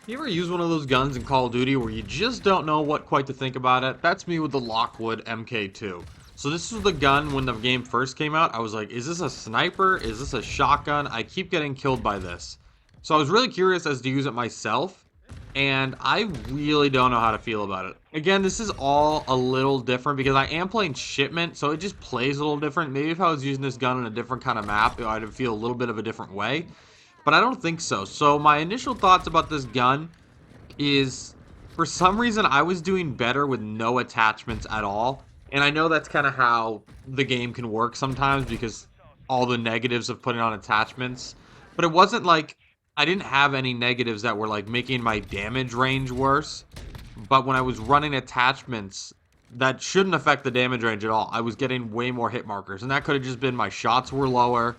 You ever use one of those guns in Call of Duty where you just don't know what quite to think about it? That's me with the Lockwood MK2. So this was the gun when the game first came out. I was like, is this a sniper? Is this a shotgun? I keep getting killed by this. So I was really curious as to use it myself, and I really don't know how to feel about it. Again, this is all a little different because I am playing Shipment, so it just plays a little different. Maybe if I was using this gun in a different kind of map, I'd feel a little bit of a different way, but I don't think so. So my initial thoughts about this gun is, for some reason I was doing better with no attachments at all. And I know that's kind of how the game can work sometimes because all the negatives of putting on attachments. But it wasn't like I didn't have any negatives that were like making my damage range worse. But when I was running attachments that shouldn't affect the damage range at all, I was getting way more hit markers. And that could have just been my shots were lower.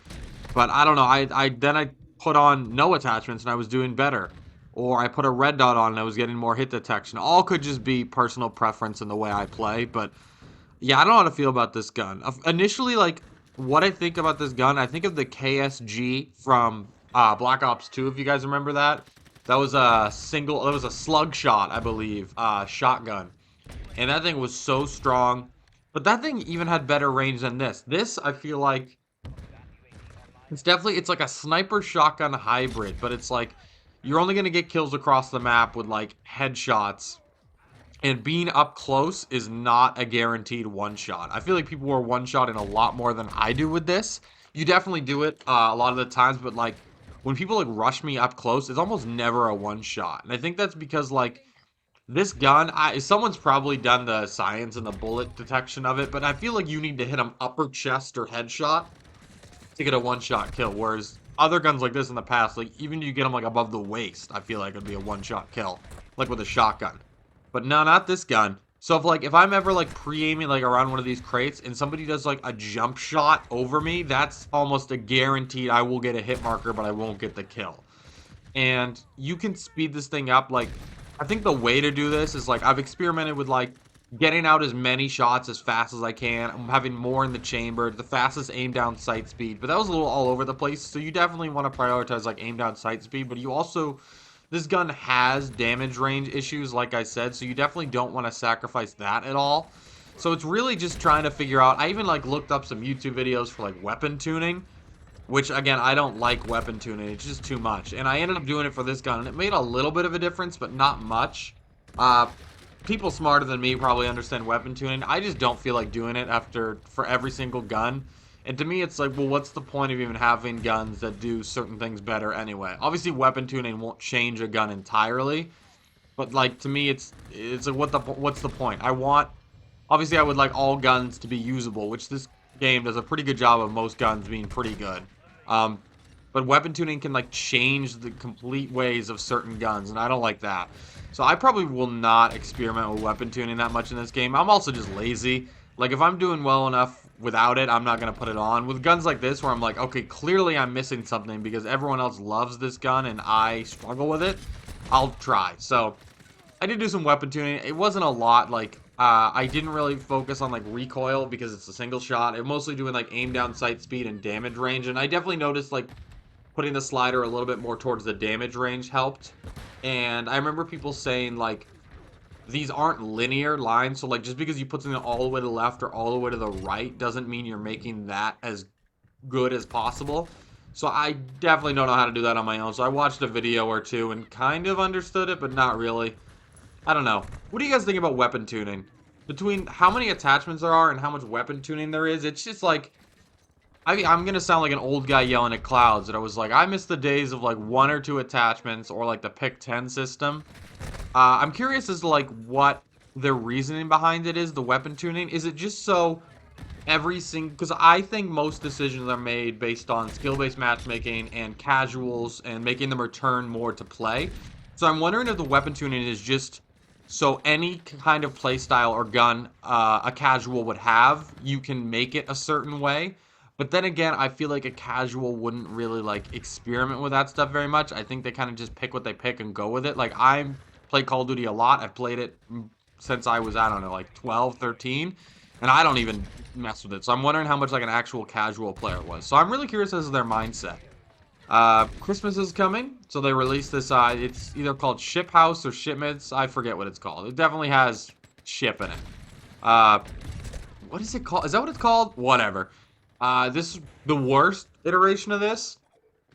But I don't know. I put on no attachments and I was doing better, or I put a red dot on and I was getting more hit detection. All could just be personal preference in the way I play, but yeah, I don't know how to feel about this gun. Initially, like, what I think about this gun, I think of the KSG from Black Ops 2, if you guys remember that. That was a slug shot, I believe, shotgun. And that thing was so strong. But that thing even had better range than this. This, I feel like, it's like a sniper shotgun hybrid, but it's like you're only gonna get kills across the map with like headshots, and being up close is not a guaranteed one shot. I feel like people are one shotting a lot more than I do with this. You definitely do it a lot of the times, but like when people like rush me up close, it's almost never a one shot. And I think that's because like this gun, someone's probably done the science and the bullet detection of it, but I feel like you need to hit them upper chest or headshot to get a one-shot kill, whereas other guns like this in the past, like even you get them like above the waist, I feel like it'd be a one-shot kill, like with a shotgun. But no, not this gun. So if I'm ever like pre-aiming like around one of these crates and somebody does like a jump shot over me, that's almost a guaranteed I will get a hit marker, but I won't get the kill. And you can speed this thing up. Like, I think the way to do this is like I've experimented with like getting out as many shots as fast as I can. I'm having more in the chamber, the fastest aim down sight speed, but that was a little all over the place. So you definitely want to prioritize like aim down sight speed, but you also, this gun has damage range issues, like I said, so you definitely don't want to sacrifice that at all. So it's really just trying to figure out. I even like looked up some YouTube videos for like weapon tuning, which again, I don't like weapon tuning. It's just too much. And I ended up doing it for this gun, and it made a little bit of a difference, but not much. People smarter than me probably understand weapon tuning. I just don't feel like doing it for every single gun. And to me, it's like, well, what's the point of even having guns that do certain things better anyway? Obviously, weapon tuning won't change a gun entirely, but like to me, it's like what's the point? Obviously, I would like all guns to be usable, which this game does a pretty good job of most guns being pretty good. Um, but weapon tuning can like change the complete ways of certain guns, and I don't like that. So I probably will not experiment with weapon tuning that much in this game. I'm also just lazy. Like if I'm doing well enough without it, I'm not gonna put it on. With guns like this, where I'm like, okay, clearly I'm missing something because everyone else loves this gun and I struggle with it, I'll try. So I did do some weapon tuning. It wasn't a lot. Like I didn't really focus on like recoil because it's a single shot. I'm mostly doing like aim down sight speed and damage range. And I definitely noticed like putting the slider a little bit more towards the damage range helped. And I remember people saying like these aren't linear lines. So like just because you put something all the way to the left or all the way to the right doesn't mean you're making that as good as possible. So I definitely don't know how to do that on my own. So I watched a video or two and kind of understood it, but not really. I don't know. What do you guys think about weapon tuning? Between how many attachments there are and how much weapon tuning there is, it's just like I'm gonna sound like an old guy yelling at clouds. And I was like, I miss the days of like one or two attachments or like the pick 10 system. I'm curious as to like what their reasoning behind it is. The weapon tuning, is it just so every single, because I think most decisions are made based on skill-based matchmaking and casuals and making them return more to play. So I'm wondering if the weapon tuning is just so any kind of playstyle or gun a casual would have, you can make it a certain way. But then again, I feel like a casual wouldn't really like experiment with that stuff very much. I think they kind of just pick what they pick and go with it. Like I play Call of Duty a lot. I've played it since I was, I don't know, like 12, 13. And I don't even mess with it. So I'm wondering how much like an actual casual player was. So I'm really curious as to their mindset. Christmas is coming, so they released this. It's either called Ship House or Shipments. I forget what it's called. It definitely has ship in it. Uh, what is it called? Is that what it's called? Whatever. This is the worst iteration of this.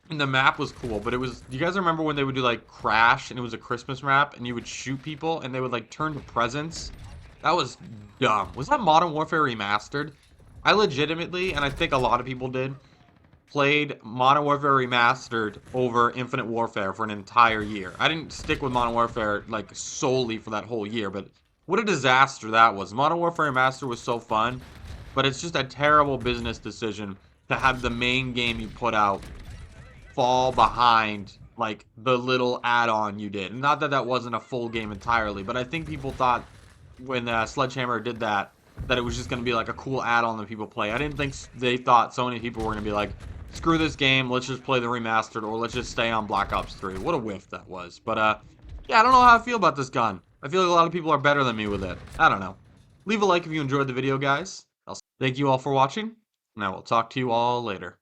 And the map was cool, but it was. Do you guys remember when they would do like Crash and it was a Christmas map and you would shoot people and they would like turn to presents? That was dumb. Was that Modern Warfare Remastered? I legitimately, and I think a lot of people did, played Modern Warfare Remastered over Infinite Warfare for an entire year. I didn't stick with Modern Warfare like solely for that whole year, but what a disaster that was. Modern Warfare Remastered was so fun, but it's just a terrible business decision to have the main game you put out fall behind like the little add-on you did. Not that that wasn't a full game entirely, but I think people thought when Sledgehammer did that that it was just going to be like a cool add-on that people play. I didn't think they thought so many people were going to be like, screw this game, let's just play the remastered, or let's just stay on Black Ops 3. What a whiff that was. But yeah, I don't know how I feel about this gun. I feel like a lot of people are better than me with it. I don't know. Leave a like if you enjoyed the video, guys. Thank you all for watching, and I will talk to you all later.